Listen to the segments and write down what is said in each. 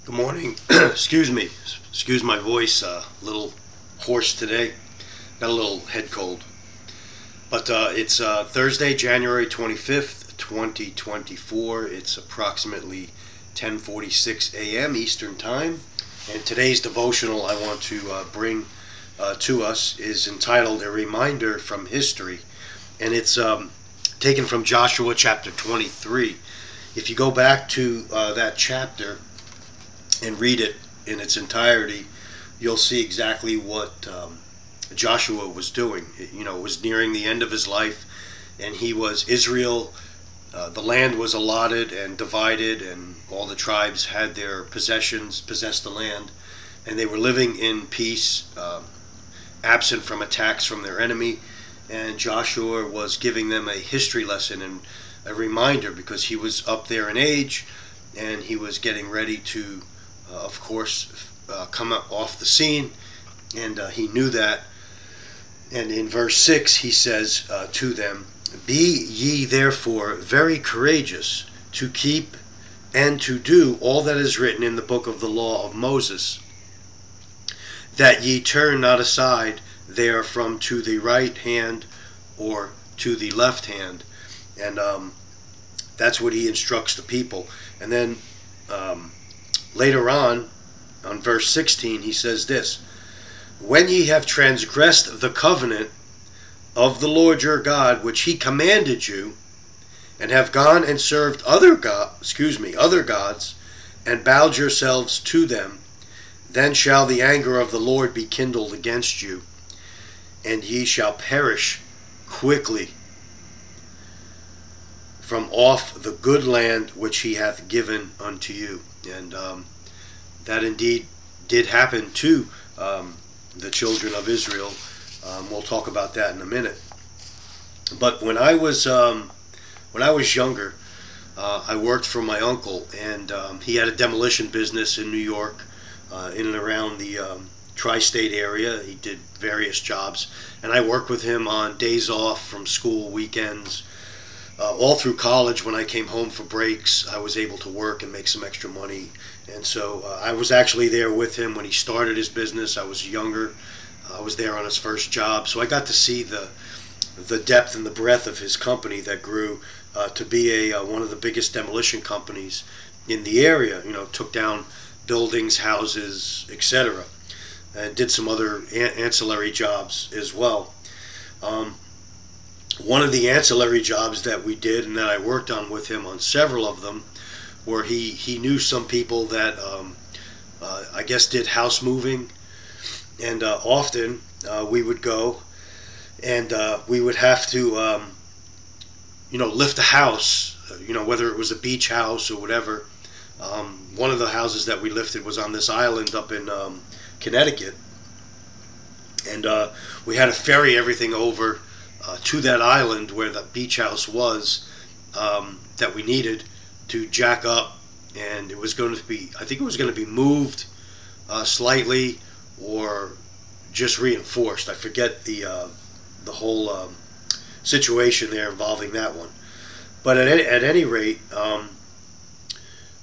Good morning. Excuse me. Excuse my voice. A little hoarse today. Got a little head cold. But it's Thursday, January 25th, 2024. It's approximately 10:46 a.m. Eastern Time. And today's devotional I want to bring to us is entitled A Reminder from History. And it's taken from Joshua chapter 23. If you go back to that chapter and read it in its entirety, you'll see exactly what Joshua was doing. It was nearing the end of his life, and he was Israel. The land was allotted and divided, and all the tribes had their possessions, possessed the land, and they were living in peace, absent from attacks from their enemy. And Joshua was giving them a history lesson and a reminder, because he was up there in age, and he was getting ready to of course, come off the scene, and he knew that. And in verse 6 he says to them, "Be ye therefore very courageous to keep and to do all that is written in the book of the law of Moses, that ye turn not aside therefrom to the right hand or to the left hand." And that's what he instructs the people. And then later on verse 16, he says this: "When ye have transgressed the covenant of the Lord your God, which he commanded you, and have gone and served other gods, and bowed yourselves to them, then shall the anger of the Lord be kindled against you, and ye shall perish quickly from off the good land which he hath given unto you." And that indeed did happen to the children of Israel. We'll talk about that in a minute. But when I was younger, I worked for my uncle, and he had a demolition business in New York, in and around the tri-state area. He did various jobs, and I worked with him on days off from school, weekends. All through college, when I came home for breaks, I was able to work and make some extra money. And so I was actually there with him when he started his business. I was younger. I was there on his first job. So I got to see the depth and the breadth of his company that grew to be one of the biggest demolition companies in the area. Took down buildings, houses, etc., and did some other ancillary jobs as well. One of the ancillary jobs that we did, and that I worked on with him on several of them, where he knew some people that I guess did house moving, and often we would go and we would have to lift a house, whether it was a beach house or whatever. One of the houses that we lifted was on this island up in Connecticut, and we had to ferry everything over to that island where the beach house was, that we needed to jack up. And it was going to be, I think it was going to be moved slightly or just reinforced. I forget the whole situation there involving that one. But at any rate,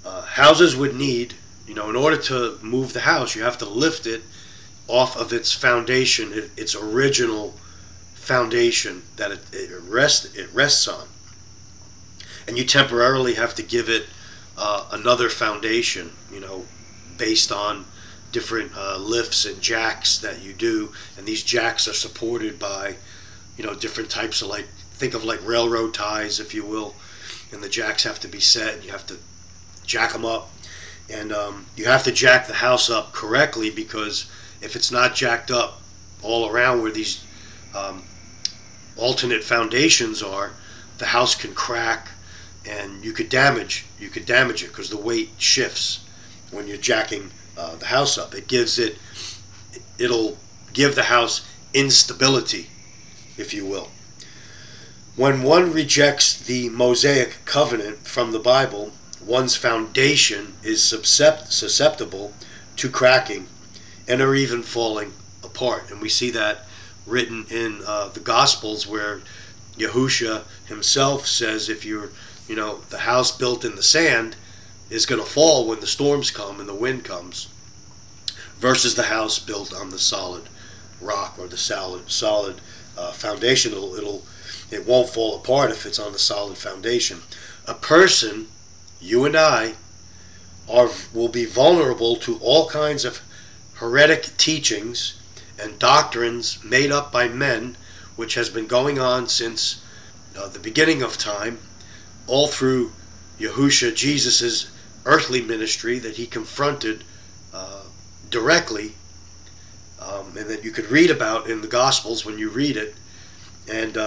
houses would need, in order to move the house, you have to lift it off of its foundation, its original foundation that it rests on, and you temporarily have to give it another foundation, based on different lifts and jacks that you do. And these jacks are supported by different types of, think of like railroad ties, if you will, and the jacks have to be set, and you have to jack them up, and you have to jack the house up correctly, because if it's not jacked up all around where these alternate foundations are, the house can crack, and you could damage it, because the weight shifts when you're jacking the house up. It'll give the house instability, if you will. When one rejects the Mosaic covenant from the Bible, one's foundation is susceptible to cracking and or even falling apart. And we see that written in the Gospels, where Yahusha himself says, if you're, the house built in the sand, is going to fall when the storms come and the wind comes, versus the house built on the solid rock or the solid foundation. It won't fall apart if it's on the solid foundation. A person, you and I, will be vulnerable to all kinds of heretic teachings and doctrines made up by men, which has been going on since the beginning of time, all through Yahushua, Jesus' earthly ministry that he confronted directly, and that you could read about in the Gospels when you read it. And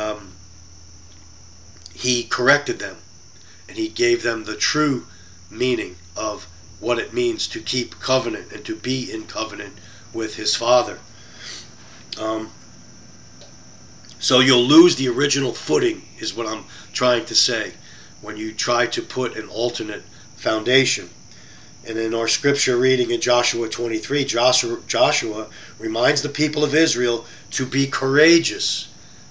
he corrected them, and he gave them the true meaning of what it means to keep covenant and to be in covenant with his Father. So you'll lose the original footing, is what I'm trying to say, when you try to put an alternate foundation. And in our scripture reading in Joshua 23, Joshua reminds the people of Israel to be courageous.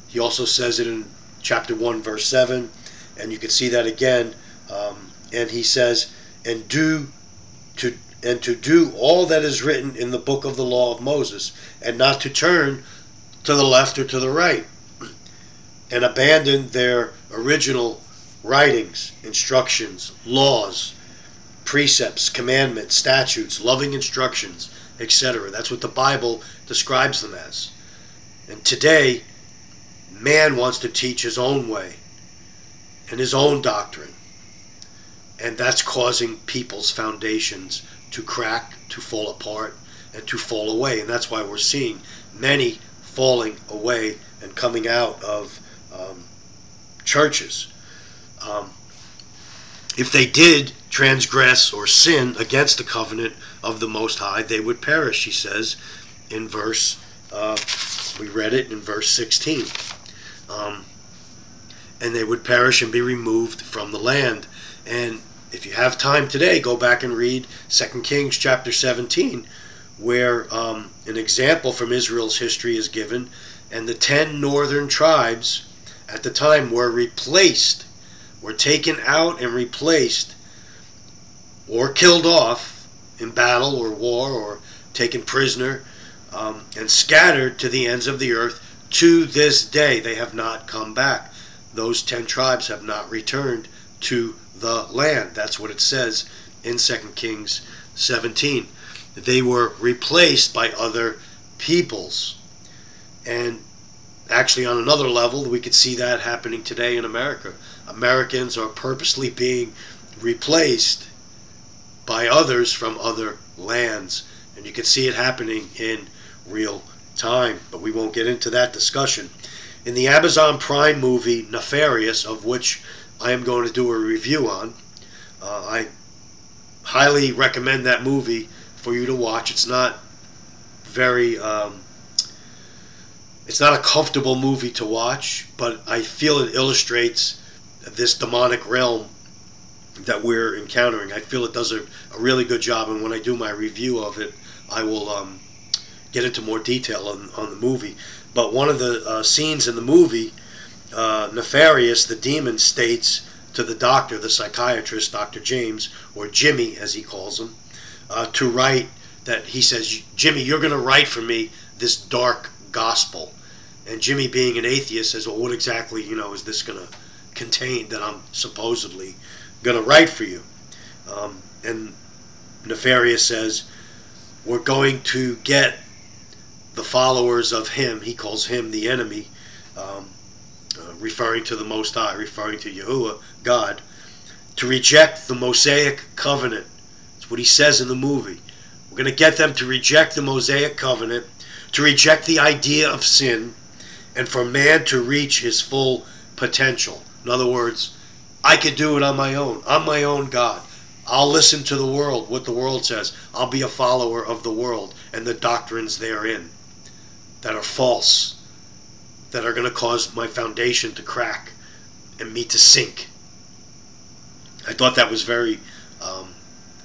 He also says it in chapter 1, verse 7, and you can see that again. And he says, to do all that is written in the book of the law of Moses, and not to turn to the left or to the right, and abandon their original writings, instructions, laws, precepts, commandments, statutes, loving instructions, etc. That's what the Bible describes them as. And today, man wants to teach his own way and his own doctrine. And that's causing people's foundations to crack, to fall apart, and to fall away. And that's why we're seeing many falling away and coming out of churches. If they did transgress or sin against the covenant of the Most High, they would perish, he says in verse, we read it in verse 16. And they would perish and be removed from the land. And if you have time today, go back and read 2 Kings chapter 17, where an example from Israel's history is given, and the 10 northern tribes at the time were taken out and replaced, or killed off in battle or war, or taken prisoner, and scattered to the ends of the earth. To this day, they have not come back. Those 10 tribes have not returned to the land. That's what it says in 2 Kings 17. They were replaced by other peoples. And actually, on another level, we could see that happening today in America. Americans are purposely being replaced by others from other lands. And you can see it happening in real time. But we won't get into that discussion. In the Amazon Prime movie Nefarious, of which I am going to do a review on, I highly recommend that movie for you to watch. It's not very... it's not a comfortable movie to watch, but I feel it illustrates this demonic realm that we're encountering. I feel it does a really good job, and when I do my review of it, I will get into more detail on the movie. But one of the scenes in the movie, Nefarious, the demon states to the doctor, the psychiatrist, Dr. James, or Jimmy as he calls him, to write that, he says, Jimmy, you're going to write for me this dark gospel. And Jimmy, being an atheist, says, well, what exactly, is this going to contain that I'm supposedly going to write for you? And Nefarious says, we're going to get the followers of him, he calls him the enemy, referring to the Most High, referring to Yahuwah, God, to reject the Mosaic covenant. That's what he says in the movie. We're going to get them to reject the Mosaic covenant, to reject the idea of sin, and for man to reach his full potential. In other words, I could do it on my own. I'm my own God. I'll listen to the world, what the world says. I'll be a follower of the world and the doctrines therein that are false, that are going to cause my foundation to crack and me to sink. I thought that was very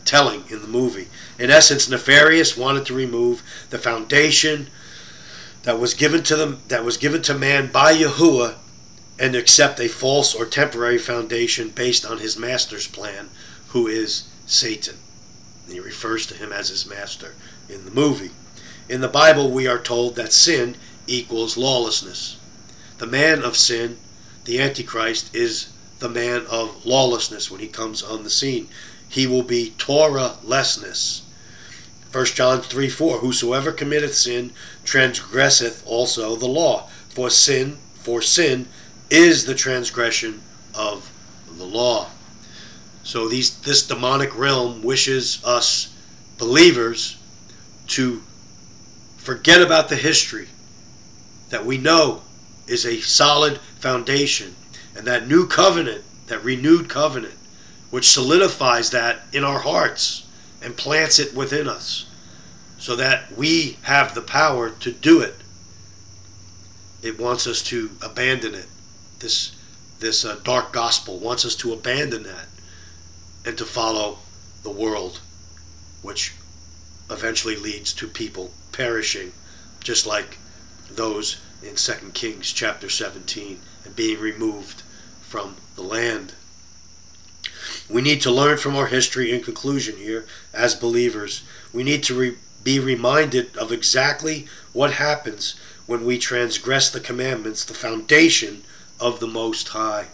telling in the movie. In essence, Nefarious wanted to remove the foundation that was given to them, that was given to man by Yahuwah, and accept a false or temporary foundation based on his master's plan, who is Satan. And he refers to him as his master in the movie. In the Bible, we are told that sin equals lawlessness. The man of sin, the Antichrist, is the man of lawlessness when he comes on the scene. He will be Torah-lessness. 1 John 3:4, whosoever committeth sin transgresseth also the law. For sin is the transgression of the law. So this demonic realm wishes us believers to forget about the history that we know is a solid foundation, and that new covenant, that renewed covenant, which solidifies that in our hearts and plants it within us so that we have the power to do it. It wants us to abandon it. This dark gospel wants us to abandon that and to follow the world, which eventually leads to people perishing, just like those in 2 Kings chapter 17, and being removed from the land. We need to learn from our history. In conclusion here, as believers, we need to be reminded of exactly what happens when we transgress the commandments, the foundation of the Most High.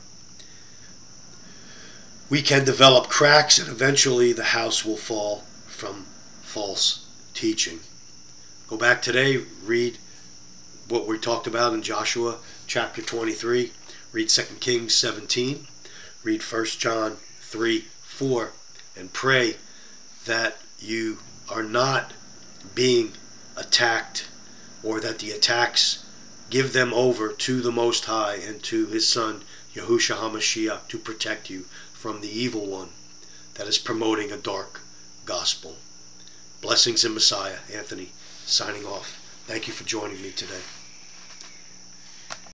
We can develop cracks, and eventually the house will fall from false teaching. Go back today, read what we talked about in Joshua chapter 23, read 2 Kings 17, read 1 John 3:4, and pray that you are not being attacked, or that the attacks give them over to the Most High and to His Son, Yahushua HaMashiach, to protect you from the evil one that is promoting a dark gospel. Blessings in Messiah. Anthony, signing off. Thank you for joining me today.